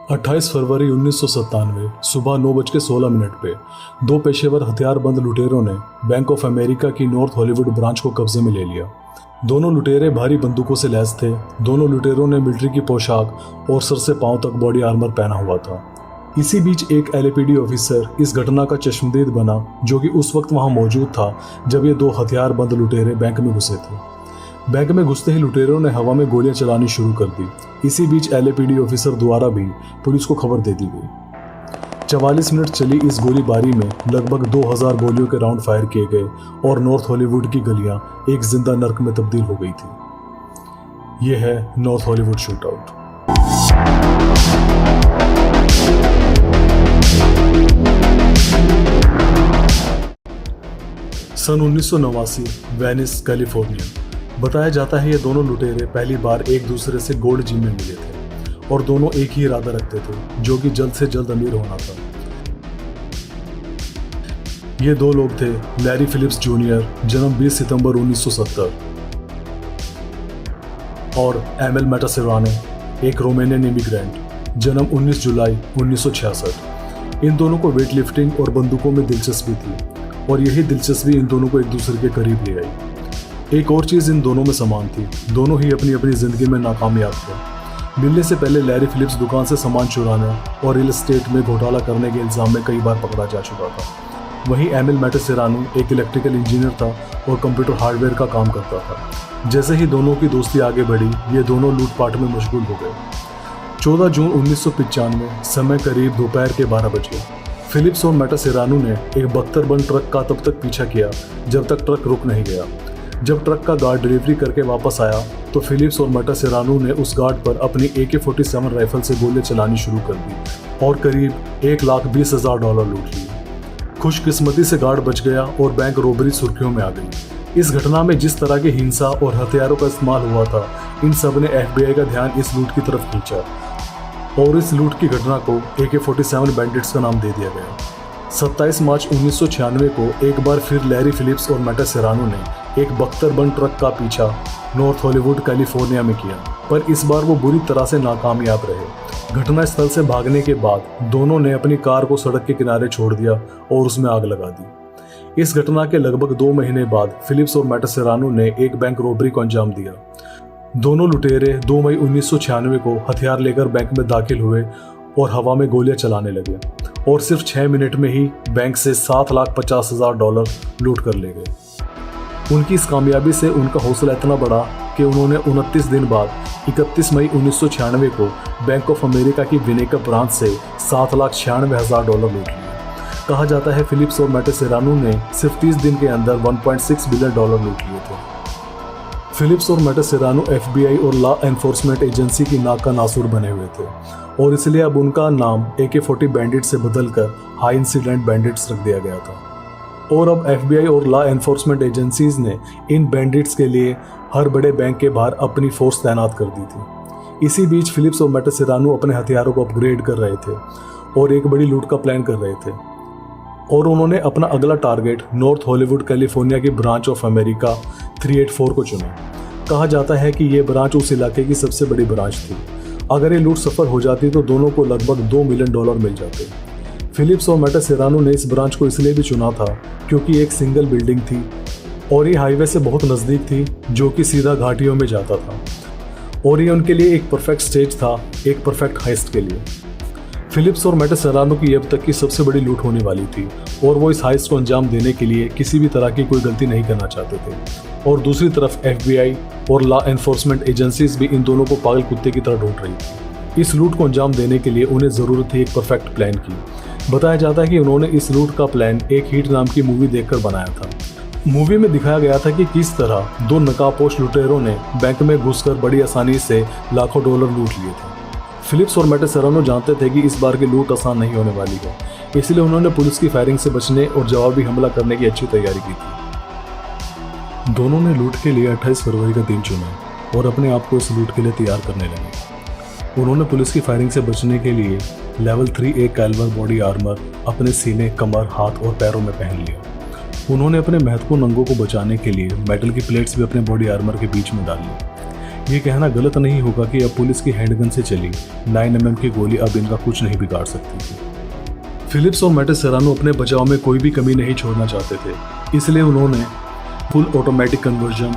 28 फरवरी 1997 सुबह 9:16 पे दो पेशेवर हथियारबंद लुटेरों ने बैंक ऑफ अमेरिका की नॉर्थ हॉलीवुड ब्रांच को कब्जे में ले लिया। दोनों लुटेरे भारी बंदूकों से लैस थे। दोनों लुटेरों ने मिलिट्री की पोशाक और सर से पांव तक बॉडी आर्मर पहना हुआ था। इसी बीच एक एलएपीडी ऑफिसर इस घटना का चश्मदीद बना, जो कि उस वक्त वहां मौजूद था जब ये दो हथियारबंद लुटेरे बैंक में घुसे थे। बैंक में घुसते ही लुटेरों ने हवा में गोलियां चलानी शुरू कर दी। इसी बीच एलएपीडी ऑफिसर द्वारा भी पुलिस को खबर दे दी गई। 44 मिनट चली इस गोलीबारी में लगभग 2000 गोलियों के राउंड फायर किए गए और नॉर्थ हॉलीवुड की गलियां एक जिंदा नर्क में तब्दील हो गई थी। यह है नॉर्थ हॉलीवुड शूटआउट। सन 1989, वेनिस, कैलिफोर्निया। बताया जाता है ये दोनों लुटेरे पहली बार एक दूसरे से गोल्ड जिम में मिले थे और दोनों एक ही इरादा रखते थे, जो कि जल्द से जल्द अमीर होना था। ये दो लोग थे लैरी फिलिप्स जूनियर, जन्म 20 सितंबर 1970, और एमिल मैटासेरानो, एक रोमानियन इमिग्रेंट, जन्म 19 जुलाई 1966। इन दोनों को वेट लिफ्टिंग और बंदूकों में दिलचस्पी थी और यही दिलचस्पी इन दोनों को एक दूसरे के करीब ले आई। एक और चीज़ इन दोनों में समान थी, दोनों ही अपनी अपनी ज़िंदगी में नाकामयाब थे। मिलने से पहले लैरी फिलिप्स दुकान से सामान चुराने और रियल एस्टेट में घोटाला करने के इल्ज़ाम में कई बार पकड़ा जा चुका था। वहीं एमिल मैटासेरानो एक इलेक्ट्रिकल इंजीनियर था और कंप्यूटर हार्डवेयर का काम करता था। जैसे ही दोनों की दोस्ती आगे बढ़ी, ये दोनों लूटपाट में मशगूल हो गए। 14 जून 1995, समय करीब दोपहर के 12 बजे, फिलिप्स और मैटासेरानो ने एक बख्तरबंद ट्रक का तब तक पीछा किया जब तक ट्रक रुक नहीं गया। जब ट्रक का गार्ड डिलीवरी करके वापस आया तो फिलिप्स और मैटासेरानो ने उस गार्ड पर अपनी AK-47 राइफल से गोलियां चलानी शुरू कर दी और करीब $1,20,000 लूट लिए। खुशकिस्मती से गार्ड बच गया और बैंक रॉबरी सुर्खियों में आ गई। इस घटना में जिस तरह की हिंसा और हथियारों का इस्तेमाल हुआ था, इन सब ने FBI का ध्यान इस लूट की तरफ खींचा और इस लूट की घटना को AK-47 बैंडिट्स का नाम दे दिया गया। 27 मार्च 1996 को एक बार फिर लैरी फिलिप्स और मैटासेरानो ने एक बख्तरबंद ट्रक का पीछा नॉर्थ हॉलीवुड, कैलिफोर्निया में किया, पर इस बार वो बुरी तरह से नाकामयाब रहे। घटनास्थल से भागने के बाद दोनों ने अपनी कार को सड़क के किनारे छोड़ दिया और उसमें आग लगा दी। इस घटना के लगभग 2 महीने बाद फिलिप्स और मैटासेरानो ने एक बैंक रॉबरी को अंजाम दिया। दोनों लुटेरे 2 मई 1996 को हथियार लेकर बैंक में दाखिल हुए और हवा में गोलियां चलाने लगे और सिर्फ 6 मिनट में ही बैंक से $7,50,000 लूट कर ले गए। उनकी इस कामयाबी से उनका हौसला इतना बढ़ा कि उन्होंने 29 दिन बाद 31 मई 1996 को बैंक ऑफ अमेरिका की विनेका ब्रांच से $7,96,000 लूट लिए। कहा जाता है फिलिप्स और मैटासेरानो ने सिर्फ 30 दिन के अंदर $1.6 बिलियन लूट लिए थे। फिलिप्स और मैटासेरानो FBI और लॉ एनफोर्समेंट एजेंसी की नाक का नासूर बने हुए थे और इसलिए अब उनका नाम AK-40 बैंडिट से बदलकर हाई इंसिडेंट बैंडिट्स रख दिया गया था। और अब FBI और लॉ एनफोर्समेंट एजेंसीज ने इन बैंडिट्स के लिए हर बड़े बैंक के बाहर अपनी फोर्स तैनात कर दी थी। इसी बीच फिलिप्स और मैटासेरानो अपने हथियारों को अपग्रेड कर रहे थे और एक बड़ी लूट का प्लान कर रहे थे और उन्होंने अपना अगला टारगेट नॉर्थ हॉलीवुड, कैलिफोर्निया की ब्रांच ऑफ अमेरिका 384 को चुना। कहा जाता है कि ये ब्रांच उस इलाके की सबसे बड़ी ब्रांच थी। अगर ये लूट सफल हो जाती तो दोनों को लगभग $2 मिलियन मिल जाते। फिलिप्स और मैटासेरानो ने इस ब्रांच को इसलिए भी चुना था क्योंकि एक सिंगल बिल्डिंग थी और ये हाईवे से बहुत नज़दीक थी, जो कि सीधा घाटियों में जाता था और ये उनके लिए एक परफेक्ट स्टेज था, एक परफेक्ट हाइस्ट के लिए। फिलिप्स और मैटासेरानो की अब तक की सबसे बड़ी लूट होने वाली थी और वो इस हाइस्ट को अंजाम देने के लिए किसी भी तरह की कोई गलती नहीं करना चाहते थे। और दूसरी तरफ FBI और लॉ एनफोर्समेंट एजेंसीज भी इन दोनों को पागल कुत्ते की तरह ढूंढ रही थी। इस लूट को अंजाम देने के लिए उन्हें ज़रूरत थी एक परफेक्ट प्लान की। बताया जाता है कि उन्होंने इस लूट का प्लान एक हीट नाम की मूवी देखकर बनाया था। मूवी में दिखाया गया था कि किस तरह दो नकाबपोश लुटेरों ने बैंक में घुसकर बड़ी आसानी से लाखों डॉलर लूट लिए थे। फिलिप्स और मैटासेरानो जानते थे कि इस बार की लूट आसान नहीं होने वाली है, इसलिए उन्होंने पुलिस की फायरिंग से बचने और जवाबी हमला करने की अच्छी तैयारी की थी। दोनों ने लूट के लिए 28 फरवरी का दिन चुना और अपने आप को इस लूट के लिए तैयार करने लगे। उन्होंने पुलिस की फायरिंग से बचने के लिए level 3A calibre body armour अपने सीने, कमर, हाथ और पैरों में पहन लिया। उन्होंने अपने महत्वपूर्ण अंगों को बचाने के लिए मेटल की प्लेट्स भी अपने बॉडी आर्मर के बीच में डाली। ये कहना गलत नहीं होगा कि अब पुलिस की हैंडगन से चली 9mm की गोली अब इनका कुछ नहीं बिगाड़ सकती थी। फिलिप्स और मैटिस सेरानो अपने बचाव में कोई भी कमी नहीं छोड़ना चाहते थे, इसलिए उन्होंने full automatic conversion,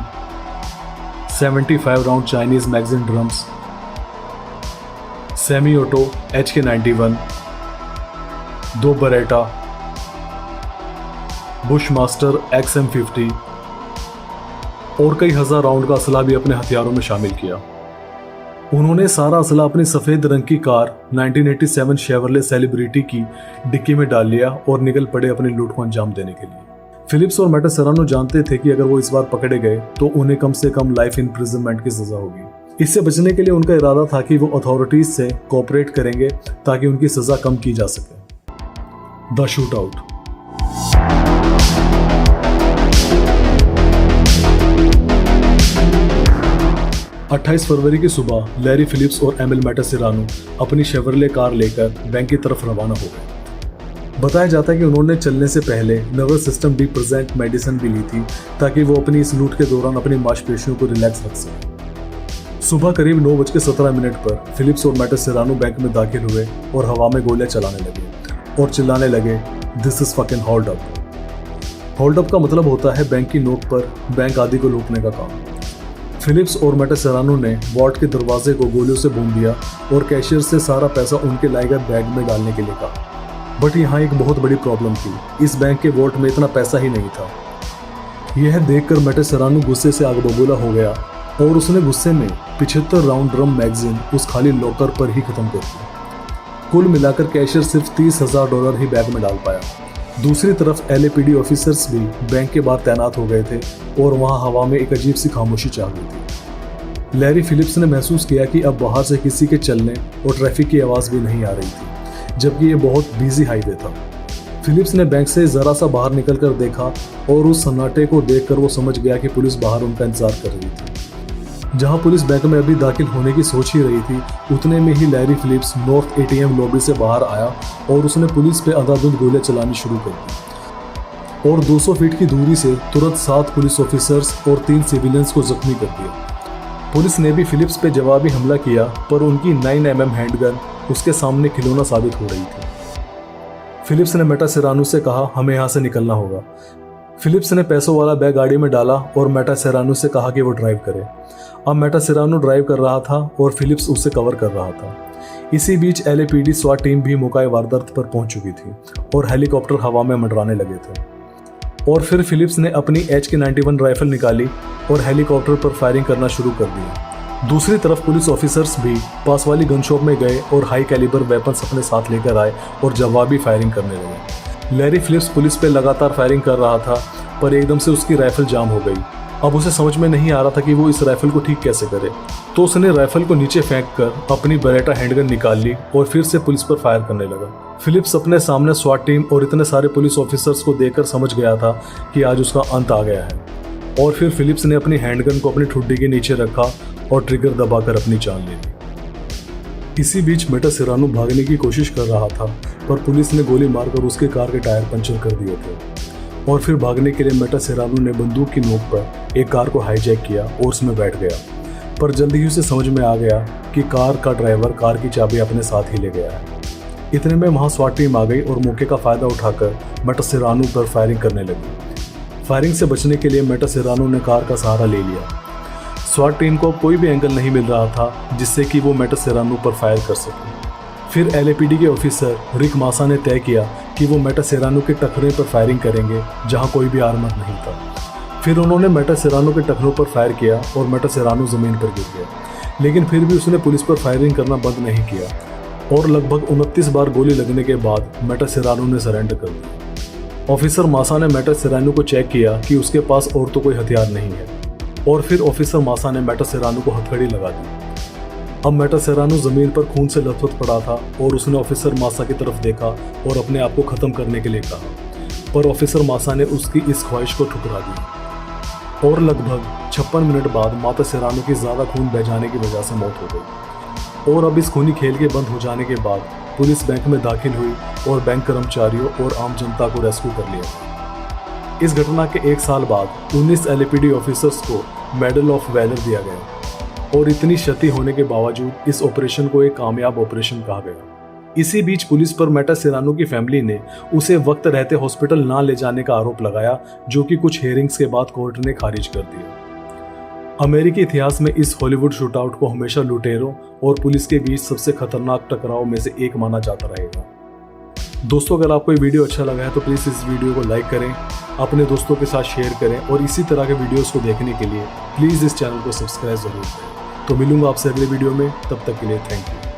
75 round Chinese magazine drums, semi auto HK91, 2 Bareta, Bushmaster XM50 और कई हजार राउंड का असला भी अपने हथियारों में शामिल किया। उन्होंने सारा असला अपनी सफेद रंग की कार 1987 शेवरले सेलिब्रिटी की डिक्की में डाल लिया और निकल पड़े अपनी लूट को अंजाम देने के लिए। फिलिप्स और मैटिस सेरानो जानते थे कि अगर वो इस बार पकड़े गए तो उन्हें कम से कम लाइफ इम्प्रिजनमेंट की सजा होगी। इससे बचने के लिए उनका इरादा था कि वो अथॉरिटीज से कोऑपरेट करेंगे ताकि उनकी सजा कम की जा सके। The shoot out. अट्ठाईस फरवरी की सुबह लैरी फिलिप्स और एमिल मैटिस सेरानो अपनी शेवरले कार लेकर बैंक की तरफ रवाना हो गए। बताया जाता है कि उन्होंने चलने से पहले नर्वस सिस्टम डिप्रेसेंट मेडिसिन भी ली थी ताकि वो अपनी इस लूट के दौरान अपनी मांसपेशियों को रिलैक्स रख सकें। सुबह करीब 9:17 पर फिलिप्स और मैटिस सेरानो बैंक में दाखिल हुए और हवा में गोलियां चलाने लगे और चिल्लाने लगे, this is fucking hold up. Hold up का मतलब होता है बैंक की नोक पर बैंक आदि को लूटने का काम। फिलिप्स और मैटिस सेरानो ने वॉल्ट के दरवाजे को गोलियों से भून दिया और कैशियर से सारा पैसा उनके लाए गए बैग में डालने के लिए कहा। बट यहाँ एक बहुत बड़ी प्रॉब्लम थी, इस बैंक के वॉल्ट में इतना पैसा ही नहीं था। यह देखकर मैटिस सेरानो गुस्से से आग बबूला हो गया और उसने गुस्से में 75 राउंड ड्रम मैगजीन उस खाली लॉकर पर ही खत्म कर दी। कुल मिलाकर कैशियर सिर्फ $30,000 ही बैग में डाल पाया। दूसरी तरफ LAPD ऑफिसर्स भी बैंक के बाहर तैनात हो गए थे और वहां हवा में एक अजीब सी खामोशी छा गई थी। लैरी फिलिप्स ने महसूस किया कि अब बाहर से किसी के चलने और ट्रैफिक की आवाज़ भी नहीं आ रही थी, जबकि ये बहुत बिजी हाईवे था। फिलिप्स ने बैंक से ज़रा सा बाहर निकलकर देखा और उस सन्नाटे को देखकर वो समझ गया कि पुलिस बाहर उनका इंतजार कर रही थी। जहां पुलिस बैंक में अभी दाखिल होने की सोच ही रही थी, उतने में ही Larry Phillips north ATM lobby से बाहर आया और उसने पुलिस पे अंधाधुंध गोलियां चलानी शुरू कर दी और 200 फीट की दूरी से तुरंत 7 पुलिस ऑफिसर्स और 3 सिविलियंस को जख्मी कर दिया। पुलिस ने भी फिलिप्स पे जवाबी हमला किया, पर उनकी 9mm हैंडगन उसके सामने खिलौना साबित हो रही थी। फिलिप्स ने मैटिस सेरानो से कहा, हमें यहाँ से निकलना होगा। फिलिप्स ने पैसों वाला बैग गाड़ी में डाला और मैटिस सेरानो से कहा कि वो ड्राइव करे। अब मैटिस सेरानो ड्राइव कर रहा था और फिलिप्स उसे कवर कर रहा था। इसी बीच LAPD SWAT टीम भी मौका वारदात पर पहुंच चुकी थी और हेलीकॉप्टर हवा में मंडराने लगे थे। और फिर फिलिप्स ने अपनी HK91 राइफल निकाली और हेलीकॉप्टर पर फायरिंग करना शुरू कर दिया। दूसरी तरफ पुलिस ऑफिसर्स भी पास वाली गन शॉप में गए और हाई कैलिबर वेपन्स अपने साथ लेकर आए और जवाबी फायरिंग करने लगे। लैरी फिलिप्स पुलिस पे लगातार फायरिंग कर रहा था, पर एकदम से उसकी राइफल जाम हो गई। अब उसे समझ में नहीं आ रहा था कि वो इस राइफल को ठीक कैसे करे, तो उसने राइफल को नीचे फेंक कर अपनी बरेटा हैंडगन निकाल ली और फिर से पुलिस पर फायर करने लगा। फिलिप्स अपने सामने SWAT टीम और इतने सारे पुलिस ऑफिसर्स को देखकर समझ गया था कि आज उसका अंत आ गया है और फिर फिलिप्स ने अपनी हैंडगन को अपनी ठुड्डी के नीचे रखा और ट्रिगर दबाकर अपनी जान ले ली। इसी बीच मैटिस सेरानो भागने की कोशिश कर रहा था, पर पुलिस ने गोली मारकर उसके कार के टायर पंचर कर दिए थे और फिर भागने के लिए मैटिस सेरानो ने बंदूक की नोक पर एक कार को हाईजैक किया और उसमें बैठ गया। पर जल्दी ही उसे समझ में आ गया कि कार का ड्राइवर कार की चाबी अपने साथ ही ले गया है। इतने में वहाँ SWAT टीम आ गई और मौके का फायदा उठाकर मैटिस सेरानो पर फायरिंग करने लगी। फायरिंग से बचने के लिए मैटिस सेरानो ने कार का सहारा ले लिया। SWAT टीम को कोई भी एंगल नहीं मिल रहा था जिससे कि वो मैटिस सेरानो पर फायर कर सके। फिर LAPD के ऑफिसर रिक मासा ने तय किया कि वो मैटिस सेरानो के टखने पर फायरिंग करेंगे जहां कोई भी आर्मर नहीं था। फिर उन्होंने मैटिस सेरानो के टखनों पर फायर किया और मैटिस सेरानो ज़मीन पर गिर गया, लेकिन फिर भी उसने पुलिस पर फायरिंग करना बंद नहीं किया और लगभग 29 बार गोली लगने के बाद मैटिस सेरानो ने सरेंडर कर दिया। ऑफिसर मासा ने मैटिस सेरानो को चेक किया कि उसके पास और तो कोई हथियार नहीं है और फिर ऑफिसर मासा ने मैटिस सेरानो को हथकड़ी लगा दी। अब मैटिस सेरानो जमीन पर खून से लथपथ पड़ा था और उसने ऑफिसर मासा की तरफ देखा और अपने आप को खत्म करने के लिए कहा, पर ऑफिसर मासा ने उसकी इस ख्वाहिश को ठुकरा दी और लगभग 56 मिनट बाद मैटिस सेरानो की ज़्यादा खून बह जाने की वजह से मौत हो गई। और अब इस खूनी खेल के बंद हो जाने के बाद पुलिस बैंक में दाखिल हुई और बैंक कर्मचारियों और आम जनता को रेस्क्यू कर लिया। इस घटना के 1 साल बाद 19 LAPD ऑफिसर्स को मेडल ऑफ वैलर दिया गया। और इतनी क्षति होने के बावजूद इस ऑपरेशन को एक कामयाब ऑपरेशन कहा गया। इसी बीच पुलिस पर मेटा सेरानो की फैमिली ने उसे वक्त रहते हॉस्पिटल ना ले जाने का आरोप लगाया, जो कि कुछ हियरिंग्स के बाद कोर्ट ने खारिज कर दिया। अमेरिकी इतिहास में इस हॉलीवुड शूटआउट को हमेशा लुटेरों और पुलिस के बीच सबसे खतरनाक टकराव में से एक माना जाता रहेगा। दोस्तों, अगर आपको ये वीडियो अच्छा लगा है तो प्लीज़ इस वीडियो को लाइक करें, अपने दोस्तों के साथ शेयर करें और इसी तरह के वीडियोस को देखने के लिए प्लीज़ इस चैनल को सब्सक्राइब जरूर करें। तो मिलूंगा आपसे अगले वीडियो में, तब तक के लिए थैंक यू।